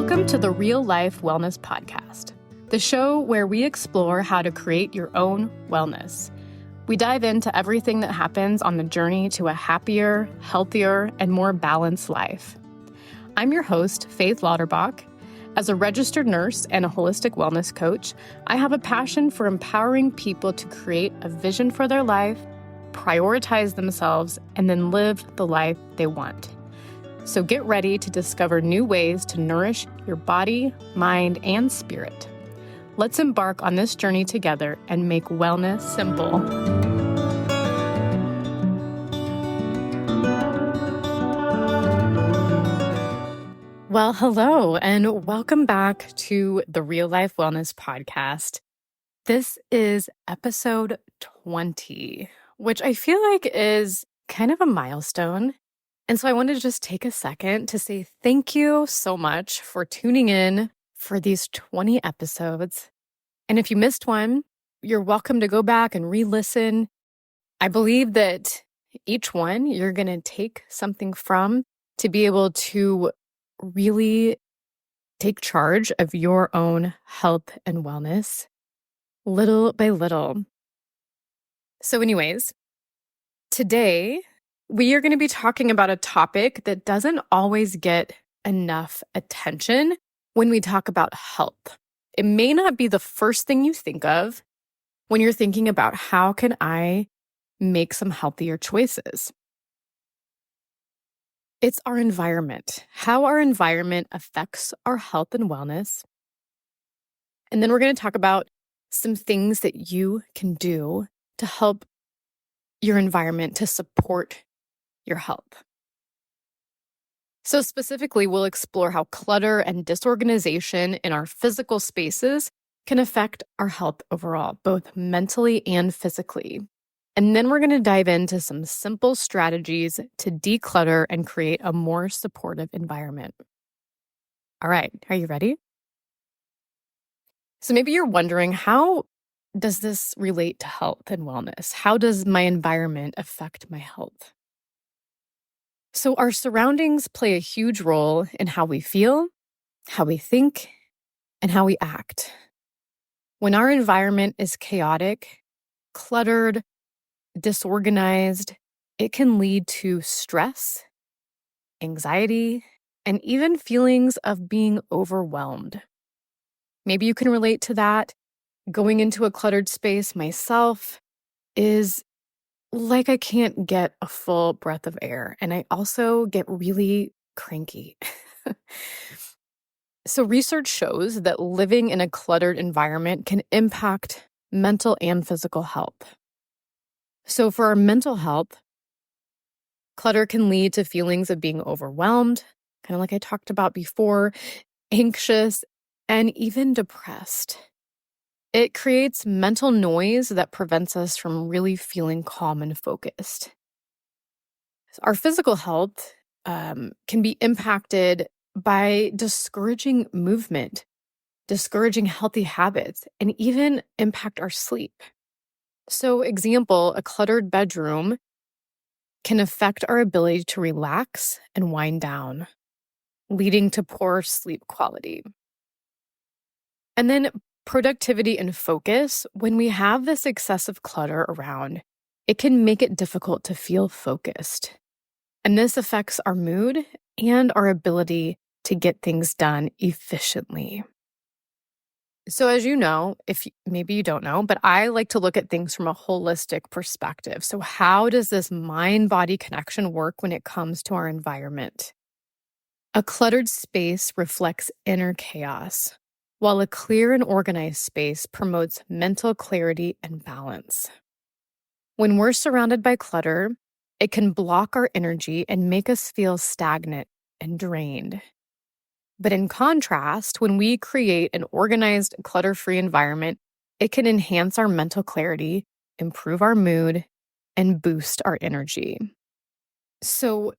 Welcome to the Real Life Wellness Podcast, the show where we explore how to create your own wellness. We dive into everything that happens on the journey to a happier, healthier, and more balanced life. I'm your host, Faith Lauterbach. As a registered nurse and a holistic wellness coach, I have a passion for empowering people to create a vision for their life, prioritize themselves, and then live the life they want. So get ready to discover new ways to nourish your body, mind, and spirit. Let's embark on this journey together and make wellness simple. Well, hello, and welcome back to the Real Life Wellness Podcast. This is episode 20, which I feel like is kind of a milestone. And so I wanted to just take a second to say thank you so much for tuning in for these 20 episodes. And if you missed one, you're welcome to go back and re-listen. I believe that each one you're going to take something from to be able to really take charge of your own health and wellness little by little. So anyways, today we are going to be talking about a topic that doesn't always get enough attention when we talk about health. It may not be the first thing you think of when you're thinking about how can I make some healthier choices. It's our environment, how our environment affects our health and wellness. And then we're going to talk about some things that you can do to help your environment to support your health. So specifically, we'll explore how clutter and disorganization in our physical spaces can affect our health overall, both mentally and physically. And then we're going to dive into some simple strategies to declutter and create a more supportive environment. All right, are you ready? So maybe you're wondering, how does this relate to health and wellness? How does my environment affect my health? So our surroundings play a huge role in how we feel, how we think, and how we act. When our environment is chaotic, cluttered, disorganized, it can lead to stress, anxiety, and even feelings of being overwhelmed. Maybe you can relate to that. Going into a cluttered space myself is like I can't get a full breath of air, and I also get really cranky. So research shows that living in a cluttered environment can impact mental and physical health. So for our mental health, clutter can lead to feelings of being overwhelmed, kind of like I talked about before, anxious, and even depressed. It creates mental noise that prevents us from really feeling calm and focused. Our physical health can be impacted by discouraging movement, discouraging healthy habits, and even impact our sleep. So, example, a cluttered bedroom can affect our ability to relax and wind down, leading to poor sleep quality. And then productivity and focus, when we have this excessive clutter around, it can make it difficult to feel focused. And this affects our mood and our ability to get things done efficiently. So as you know, maybe you don't know, but I like to look at things from a holistic perspective. So how does this mind-body connection work when it comes to our environment? A cluttered space reflects inner chaos, while a clear and organized space promotes mental clarity and balance. When we're surrounded by clutter, it can block our energy and make us feel stagnant and drained. But in contrast, when we create an organized, clutter-free environment, it can enhance our mental clarity, improve our mood, and boost our energy. So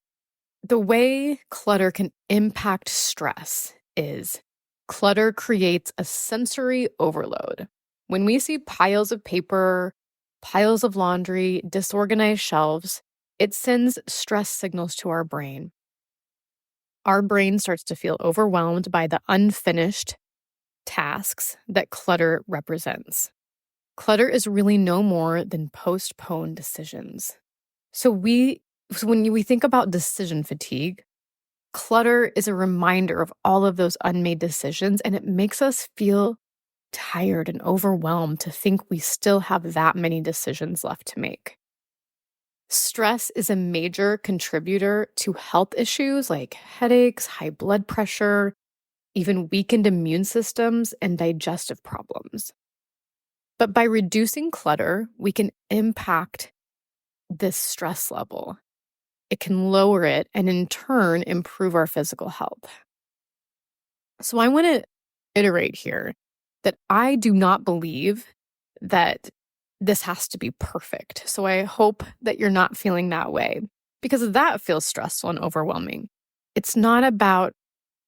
the way clutter can impact stress is clutter creates a sensory overload. When we see piles of paper, piles of laundry, disorganized shelves, it sends stress signals to our brain. our brain starts to feel overwhelmed by the unfinished tasks that clutter represents. Clutter is really no more than postponed decisions. So when we think about decision fatigue, clutter is a reminder of all of those unmade decisions, and it makes us feel tired and overwhelmed to think we still have that many decisions left to make. Stress is a major contributor to health issues like headaches, high blood pressure, even weakened immune systems and digestive problems. But by reducing clutter, we can impact this stress level. It can lower it and in turn improve our physical health. So I want to iterate here that I do not believe that this has to be perfect. So I hope that you're not feeling that way, because that feels stressful and overwhelming. It's not about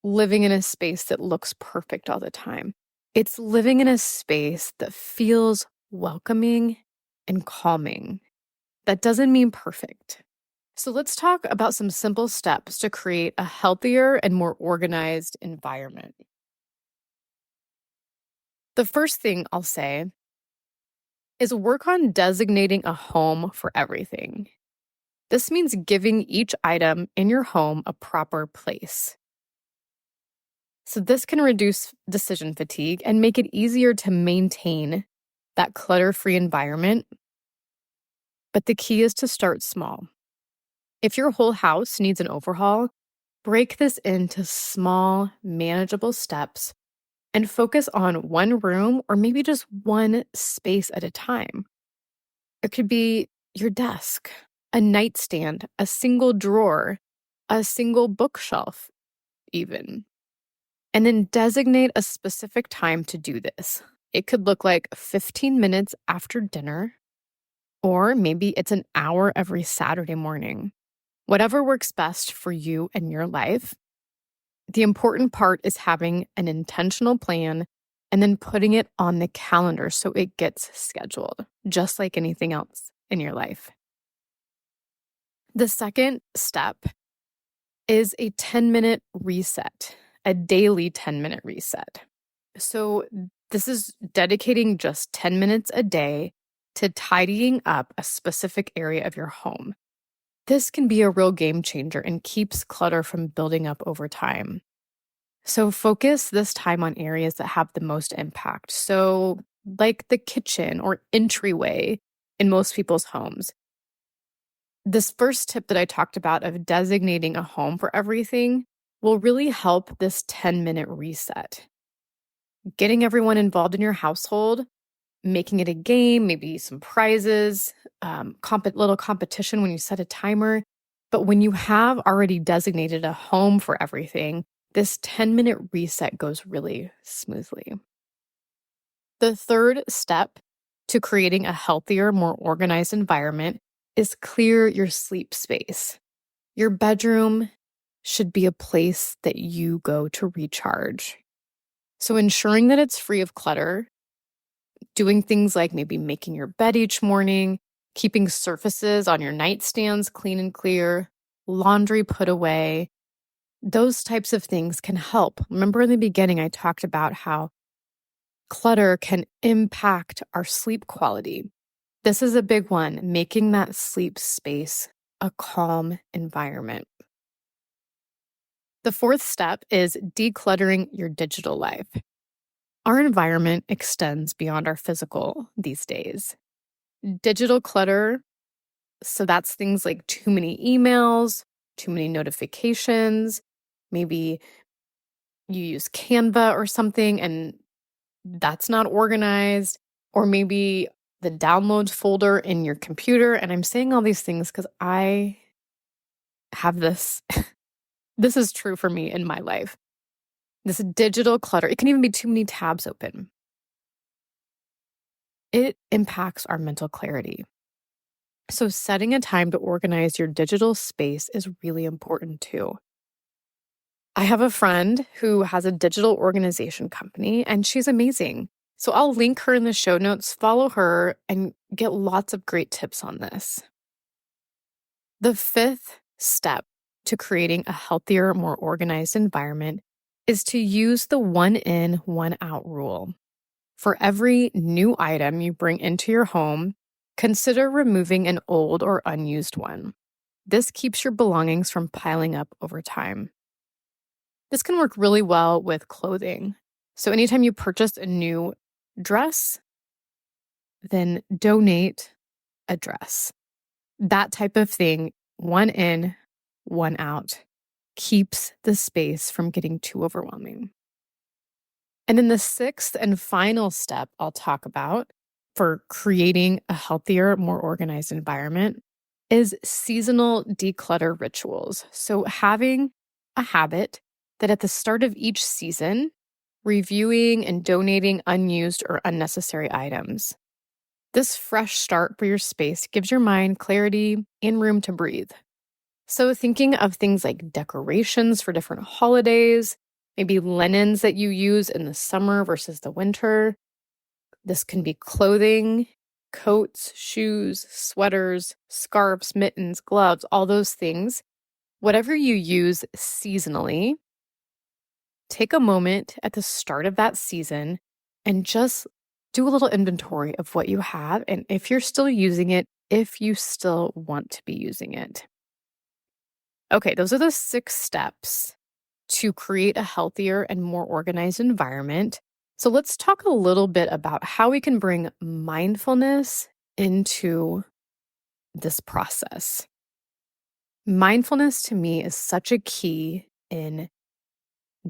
living in a space that looks perfect all the time. It's living in a space that feels welcoming and calming. That doesn't mean perfect. So let's talk about some simple steps to create a healthier and more organized environment. The first thing I'll say is work on designating a home for everything. This means giving each item in your home a proper place. So this can reduce decision fatigue and make it easier to maintain that clutter-free environment. But the key is to start small. If your whole house needs an overhaul, break this into small, manageable steps and focus on one room or maybe just one space at a time. It could be your desk, a nightstand, a single drawer, a single bookshelf, even. And then designate a specific time to do this. It could look like 15 minutes after dinner, or maybe it's an hour every Saturday morning. Whatever works best for you and your life. The important part is having an intentional plan and then putting it on the calendar so it gets scheduled, just like anything else in your life. The second step is a 10-minute reset, a daily 10-minute reset. So this is dedicating just 10 minutes a day to tidying up a specific area of your home. This can be a real game changer and keeps clutter from building up over time. So focus this time on areas that have the most impact. So like the kitchen or entryway in most people's homes. This first tip that I talked about of designating a home for everything will really help this 10-minute reset. Getting everyone involved in your household, making it a game, maybe some prizes, little competition when you set a timer. But when you have already designated a home for everything, this 10-minute reset goes really smoothly. The third step to creating a healthier, more organized environment is clear your sleep space. Your bedroom should be a place that you go to recharge. So ensuring that it's free of clutter, doing things like maybe making your bed each morning, keeping surfaces on your nightstands clean and clear, laundry put away, those types of things can help. Remember in the beginning, I talked about how clutter can impact our sleep quality. This is a big one, making that sleep space a calm environment. The fourth step is decluttering your digital life. Our environment extends beyond our physical these days. Digital clutter, so that's things like too many emails, too many notifications, maybe you use Canva or something and that's not organized, or maybe the downloads folder in your computer. And I'm saying all these things because I have this. This is true for me in my life. This digital clutter, it can even be too many tabs open. It impacts our mental clarity. So setting a time to organize your digital space is really important too. I have a friend who has a digital organization company and she's amazing. So I'll link her in the show notes, follow her, and get lots of great tips on this. The fifth step to creating a healthier, more organized environment is to use the one in, one out rule. For every new item you bring into your home, consider removing an old or unused one. This keeps your belongings from piling up over time. This can work really well with clothing. So anytime you purchase a new dress, then donate a dress. That type of thing, one in, one out, keeps the space from getting too overwhelming. And then the sixth and final step I'll talk about for creating a healthier, more organized environment is seasonal declutter rituals. So having a habit that at the start of each season, reviewing and donating unused or unnecessary items. This fresh start for your space gives your mind clarity and room to breathe. So thinking of things like decorations for different holidays, maybe linens that you use in the summer versus the winter. This can be clothing, coats, shoes, sweaters, scarves, mittens, gloves, all those things. Whatever you use seasonally, take a moment at the start of that season and just do a little inventory of what you have and if you're still using it, if you still want to be using it. Okay, those are the 6 steps to create a healthier and more organized environment. So let's talk a little bit about how we can bring mindfulness into this process. Mindfulness to me is such a key in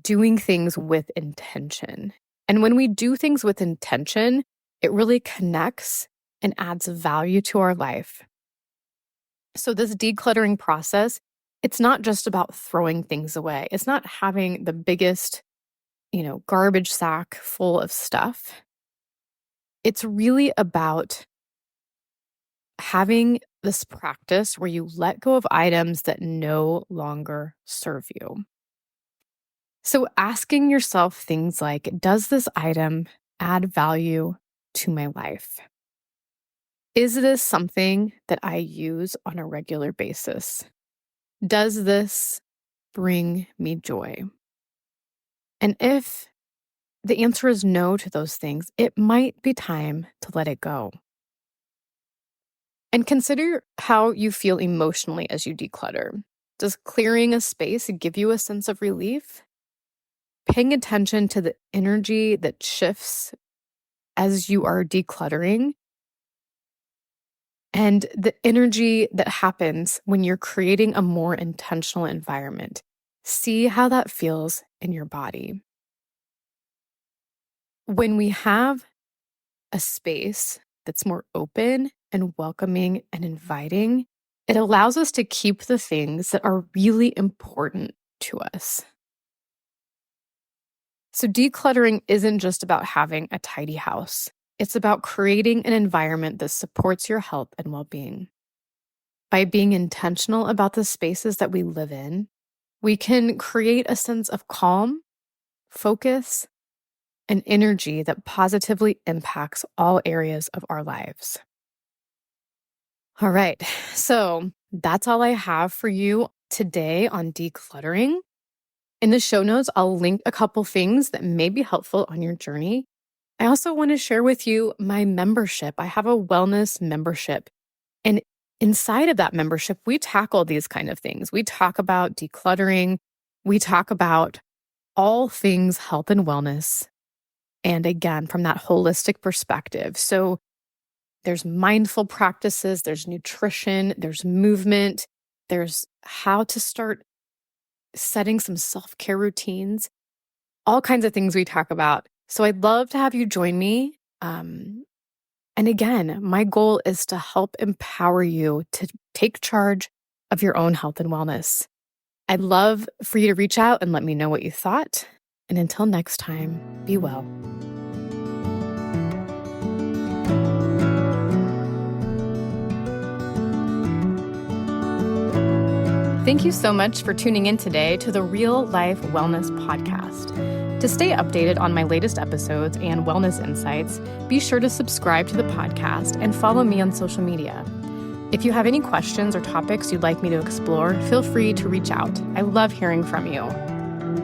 doing things with intention. And when we do things with intention, it really connects and adds value to our life. So this decluttering process, it's not just about throwing things away. It's not having the biggest, garbage sack full of stuff. It's really about having this practice where you let go of items that no longer serve you. So asking yourself things like, does this item add value to my life? Is this something that I use on a regular basis? Does this bring me joy? And if the answer is no to those things, it might be time to let it go. And consider how you feel emotionally as you declutter. Does clearing a space give you a sense of relief? Paying attention to the energy that shifts as you are decluttering and the energy that happens when you're creating a more intentional environment. See how that feels in your body. When we have a space that's more open and welcoming and inviting, it allows us to keep the things that are really important to us. So decluttering isn't just about having a tidy house. It's about creating an environment that supports your health and well-being. By being intentional about the spaces that we live in, we can create a sense of calm, focus, and energy that positively impacts all areas of our lives. All right, so that's all I have for you today on decluttering. In the show notes, I'll link a couple things that may be helpful on your journey. I also want to share with you my membership. I have a wellness membership. And inside of that membership, we tackle these kind of things. We talk about decluttering. We talk about all things health and wellness. And again, from that holistic perspective. So there's mindful practices, there's nutrition, there's movement, there's how to start setting some self-care routines, all kinds of things we talk about. So I'd love to have you join me. And again, my goal is to help empower you to take charge of your own health and wellness. I'd love for you to reach out and let me know what you thought. And until next time, be well. Thank you so much for tuning in today to the Real Life Wellness Podcast. To stay updated on my latest episodes and wellness insights, be sure to subscribe to the podcast and follow me on social media. If you have any questions or topics you'd like me to explore, feel free to reach out. I love hearing from you.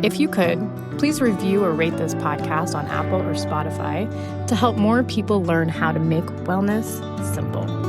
If you could, please review or rate this podcast on Apple or Spotify to help more people learn how to make wellness simple.